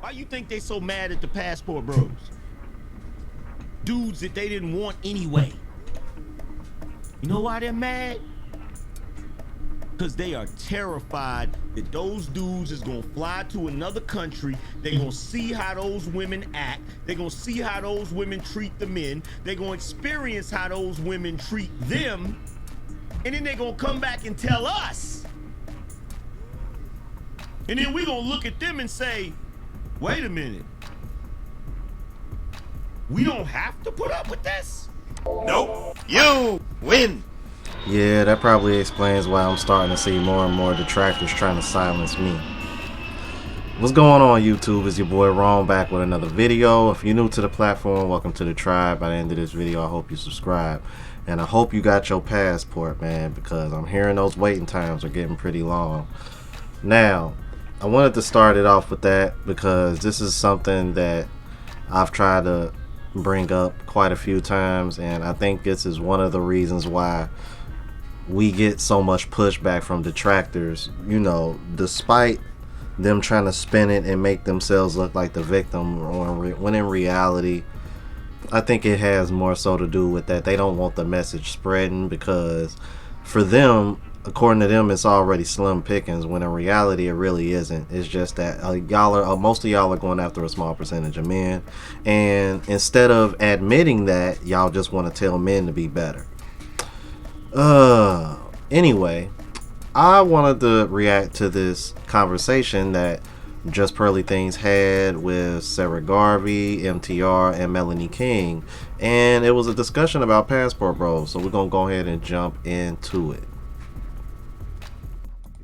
Why you think they so mad at the passport bros? Dudes that they didn't want anyway. You know why they're mad? Because they are terrified that those dudes is gonna fly to another country. They're gonna see how those women act. They're gonna see how those women treat the men. They're gonna experience how those women treat them. And then they're gonna come back and tell us. And then we're gonna look at them and say, wait a minute. We don't have to put up with this? Nope. You win. Yeah, that probably explains why I'm starting to see more and more detractors trying to silence me. What's going on, YouTube? It's your boy Ron back with another video. If you're new to the platform, welcome to the tribe. By the end of this video, I hope you subscribe. And I hope you got your passport, man, because I'm hearing those waiting times are getting pretty long. Now, I wanted to start it off with that because this is something that I've tried to bring up quite a few times, and I think this is one of the reasons why we get so much pushback from detractors, you know, despite them trying to spin it and make themselves look like the victim, when in reality I think it has more so to do with that they don't want the message spreading, because for them, according to them, it's already slim pickings, when in reality it really isn't. It's just that most of y'all are going after a small percentage of men, and instead of admitting that, y'all just want to tell men to be better. Anyway, I wanted to react to this conversation that Just Pearly Things had with Sarah Garvey, MTR, and Melanie King, and it was a discussion about passport bros, so we're gonna go ahead and jump into it.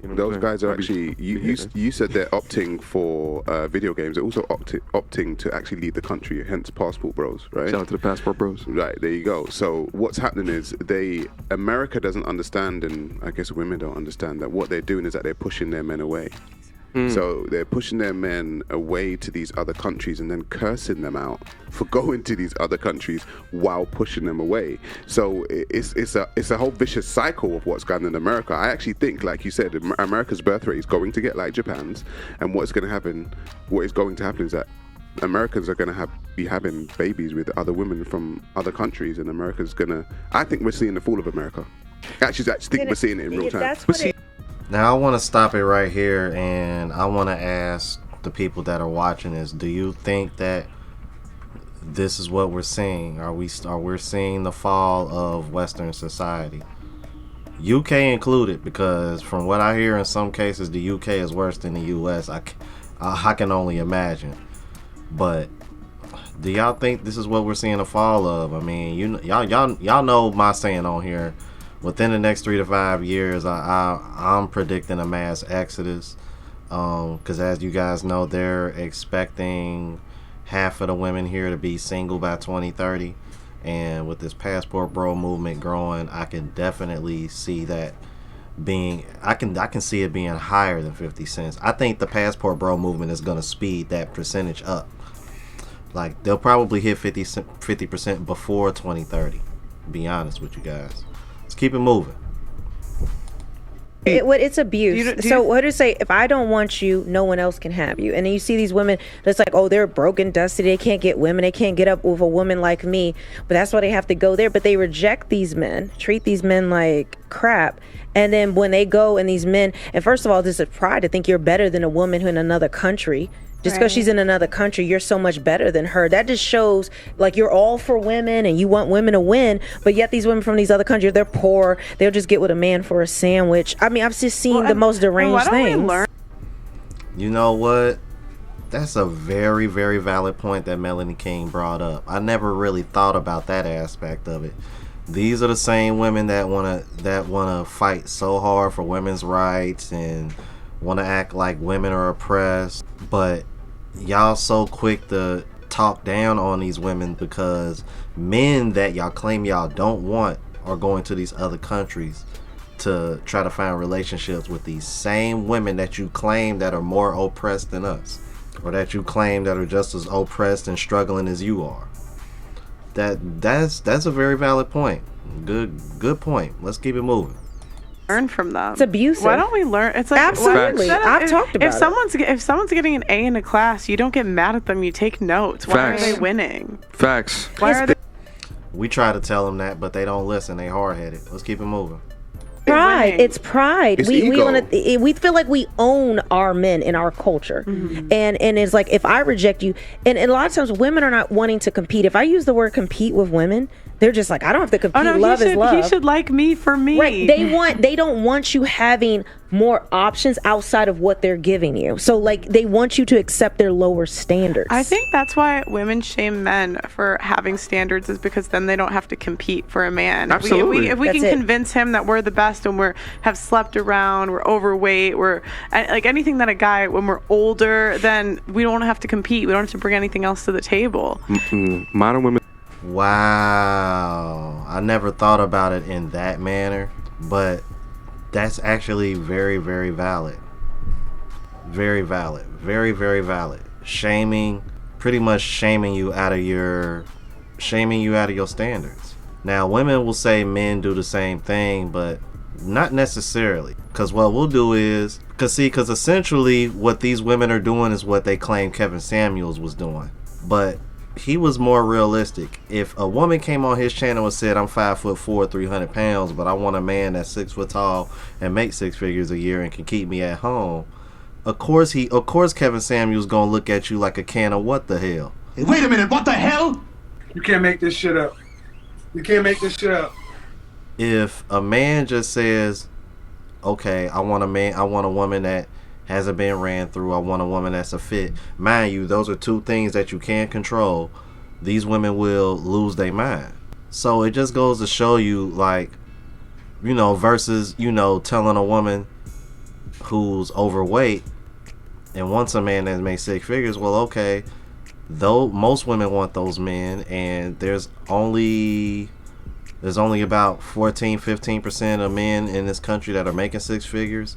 You know, those guys are actually, you said they're opting for video games. They're also opting to actually leave the country, hence passport bros, right? Shout out to the passport bros. Right, there you go. So what's happening is America doesn't understand, and I guess women don't understand, that what they're doing is that they're pushing their men away. So they're pushing their men away to these other countries and then cursing them out for going to these other countries while pushing them away. So it's a whole vicious cycle of what's going on in America. I actually think, like you said, America's birth rate is going to get like Japan's, and what is going to happen is that Americans are going to be having babies with other women from other countries, and America's going to, I think we're seeing the fall of America. Actually, I think we're seeing it in real time. Now I want to stop it right here, and I want to ask the people that are watching this, do you think that this is what we're seeing? Are we seeing the fall of Western society? UK included, because from what I hear, in some cases the UK is worse than the US. I can only imagine. But do y'all think this is what we're seeing the fall of? I mean, y'all know my saying on here. Within the next 3 to 5 years, I'm predicting a mass exodus, because as you guys know, they're expecting half of the women here to be single by 2030, and with this passport bro movement growing, I can definitely see that being, I can see it being higher than 50 cents. I think the passport bro movement is going to speed that percentage up. Like, they'll probably hit 50% before 2030, to be honest with you guys. Let's keep it moving. It's abuse. So what do you say? If I don't want you, no one else can have you. And then you see these women that's like, oh, they're broken, dusty, they can't get women, they can't get up with a woman like me, but that's why they have to go there. But they reject these men, treat these men like crap. And then when they go, and these men, and first of all, this is pride to think you're better than a woman who in another country. Just because she's in another country, you're so much better than her. That just shows like you're all for women and you want women to win, but yet these women from these other countries, they're poor. They'll just get with a man for a sandwich. I mean, I've just seen the most deranged things. You know what? That's a very, very valid point that Melanie King brought up. I never really thought about that aspect of it. These are the same women that wanna fight so hard for women's rights and want to act like women are oppressed, but y'all so quick to talk down on these women because men that y'all claim y'all don't want are going to these other countries to try to find relationships with these same women that you claim that are more oppressed than us, or that you claim that are just as oppressed and struggling as you are. That's a very valid point. Good point. Let's keep it moving. learn from them. It's abusive. Why don't we learn? It's like absolutely. I've talked about if someone's getting an A in a class, you don't get mad at them. You take notes. Why Facts. are they winning? Facts. Why are they? We try to tell them that, but they don't listen. They hard-headed. Let's keep it moving. Pride. It's pride. It's we ego. want to. We feel like we own our men in our culture, and it's like if I reject you, and a lot of times women are not wanting to compete. If I use the word compete with women, they're just like, I don't have to compete. Oh no, love is love. He should like me for me. Right. They don't want you having more options outside of what they're giving you. So like they want you to accept their lower standards. I think that's why women shame men for having standards, is because then they don't have to compete for a man. Absolutely. If we That's can it. convince him that we're the best and have slept around, we're overweight, we're like anything that a guy, when we're older, then we don't have to compete. We don't have to bring anything else to the table. Modern women. Wow. I never thought about it in that manner, but that's actually very, very valid. Very valid. Very, very valid. Pretty much shaming you out of your standards. Now, women will say men do the same thing, but not necessarily. Because what we'll do is, because essentially what these women are doing is what they claim Kevin Samuels was doing. But he was more realistic. If a woman came on his channel and said, I'm 5'4", 300 pounds, but I want a man that's 6 foot tall and makes 6 figures a year and can keep me at home, of course Kevin Samuels gonna look at you like a can of what the hell. Hey, wait a minute, what the hell? You can't make this shit up. You can't make this shit up. If a man just says, okay, I want a woman that hasn't been ran through, I want a woman that's a fit. Mind you, those are two things that you can't control. These women will lose their mind. So it just goes to show you, like, versus, telling a woman who's overweight and wants a man that makes 6 figures, well, okay, though most women want those men, and there's only about 14-15% of men in this country that are making 6 figures.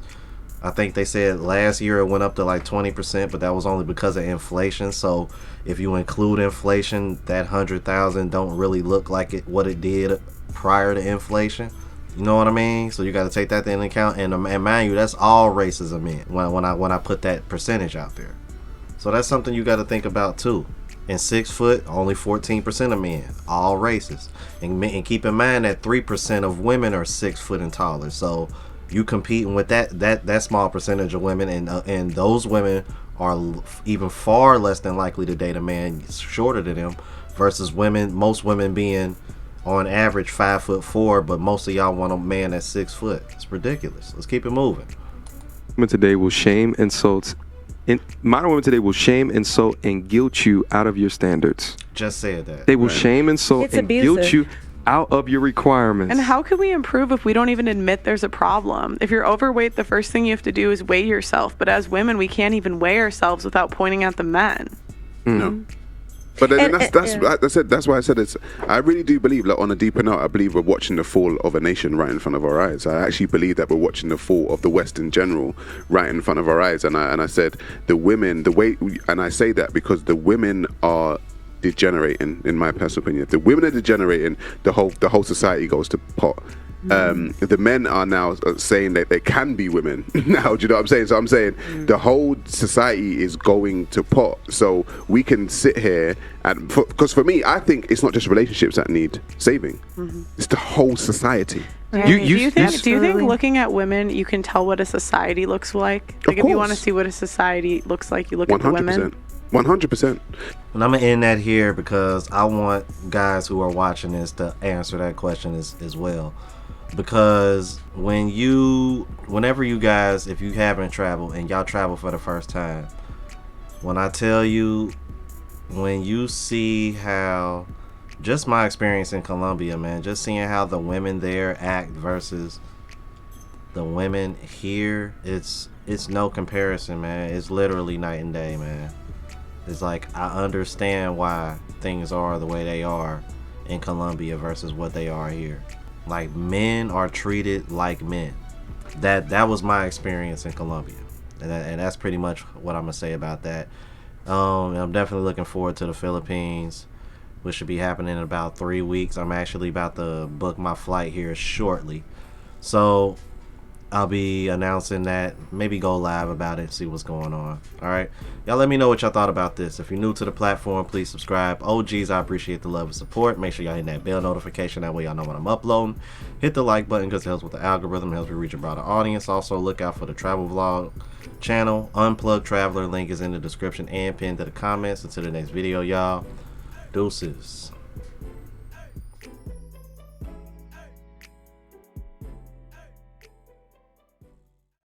I think they said last year it went up to like 20%, but that was only because of inflation. So if you include inflation, that 100,000 don't really look like what it did prior to inflation. You know what I mean? So you got to take that into account. And mind you, that's all races of men when I put that percentage out there. So that's something you got to think about too. And 6 foot, only 14% of men, all races. And keep in mind that 3% of women are 6 foot and taller. So you competing with that small percentage of women, and those women are even far less than likely to date a man shorter than them, versus most women being on average 5'4", but most of y'all want a man that's 6 foot. It's ridiculous. Let's keep it moving. Women today will shame, insult, modern women today will shame, insult, and guilt you out of your standards. Just said that. They will shame, insult, It's and abusive. guilt you out of your requirements. And how can we improve if we don't even admit there's a problem? If you're overweight, the first thing you have to do is weigh yourself. But as women, we can't even weigh ourselves without pointing at the men. No. But then that's why I said it's. I really do believe, like, on a deeper note, I believe we're watching the fall of a nation right in front of our eyes. I actually believe that we're watching the fall of the West in general right in front of our eyes. And I said the women, and I say that because the women are degenerating, in my personal opinion. If the women are degenerating, the whole society goes to pot. The men are now saying that they can be women now. Do you know what I'm saying? So I'm saying the whole society is going to pot. So we can sit here and, because for me, I think it's not just relationships that need saving. It's the whole society. Do you think looking at women, you can tell what a society looks like? Like, if you want to see what a society looks like, you look at the women. 100%. And I'm gonna end that here because I want guys who are watching this to answer that question as well. Because whenever you guys, if you haven't traveled and y'all travel for the first time, when I tell you, when you see how, just my experience in Colombia, man, just seeing how the women there act versus the women here, it's no comparison, man. It's literally night and day, man. It's like, I understand why things are the way they are in Colombia versus what they are here. Like, men are treated like men. That was my experience in Colombia, and that's pretty much what I'm gonna say about that. I'm definitely looking forward to the Philippines, which should be happening in about 3 weeks. I'm actually about to book my flight here shortly. So I'll be announcing that. Maybe go live about it, see what's going on. All right, y'all let me know what y'all thought about this. If you're new to the platform, please subscribe. OGs, I appreciate the love and support. Make sure y'all hit that bell notification, that way y'all know when I'm uploading. Hit the like button because it helps with the algorithm, helps me reach a broader audience. Also look out for the travel vlog channel, Unplugged Traveler. Link is in the description and pinned to the comments. Until the next video, y'all, deuces.